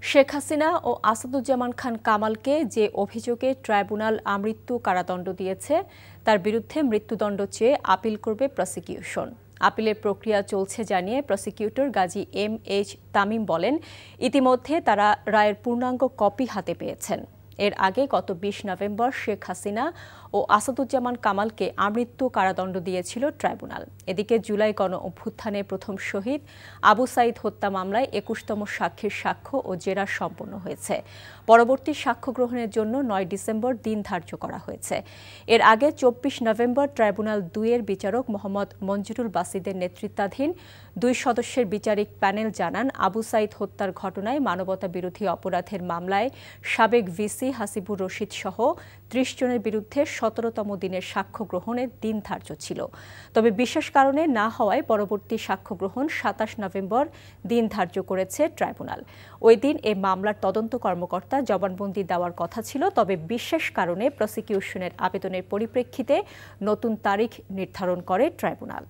শেখ হাসিনা ও আসাদুজ্জামান খান কামালকে যে অভিযোগে ট্রাইব্যুনাল আমৃত্যু কারাদণ্ড দিয়েছে তার বিরুদ্ধে মৃত্যুদণ্ড চেয়ে আপিল করবে প্রসিকিউশন। আপিলের প্রক্রিয়া চলছে জানিয়ে প্রসিকিউটর গাজী এম.এইচ. তামিম বলেন, ইতিমধ্যে তারা রায়ের পূর্ণাঙ্গ কপি হাতে পেয়েছেন। এর আগে গত ২০ নভেম্বর শেখ হাসিনা ও আসাদুজ্জামান কামালকে আমৃত্যু কারাদণ্ড দিয়েছিল ট্রাইব্যুনাল। এদিকে জুলাই গণ অভ্যুত্থানে প্রথম শহীদ আবু সাঈদ হত্যা মামলায় ২১তম সাক্ষীর সাক্ষ্য ও জেরা সম্পন্ন হয়েছে। পরবর্তী সাক্ষ্য গ্রহণের জন্য ৯ ডিসেম্বর দিন ধার্য করা হয়েছে। এর আগে ২৪ নভেম্বর ট্রাইব্যুনাল ২-এর বিচারক মোহাম্মদ মঞ্জুরুল বাসিদের নেতৃত্বাধীন ২ সদস্যের বিচারিক প্যানেল জানান, আবু সাঈদ হত্যার ঘটনায় মানবতাবিরোধী অপরাধের মামলায় সাবেক ভিসি হাসিবুর রশিদ সহ ৩০ জনের বিরুদ্ধে ১৭তম দিনের সাক্ষ্য গ্রহণের দিন ধার্য ছিল। তবে বিশেষ কারণে না হওয়ায় পরবর্তী সাক্ষ্য গ্রহণ ২৭ নভেম্বর দিন ধার্য করেছে ট্রাইব্যুনাল। ওই দিন এ মামলার তদন্ত কর্মকর্তা জবানবন্দি দেওয়ার কথা ছিল, তবে বিশেষ কারণে প্রসিকিউশনের আবেদনের পরিপ্রেক্ষিতে নতুন তারিখ নির্ধারণ করে ট্রাইব্যুনাল।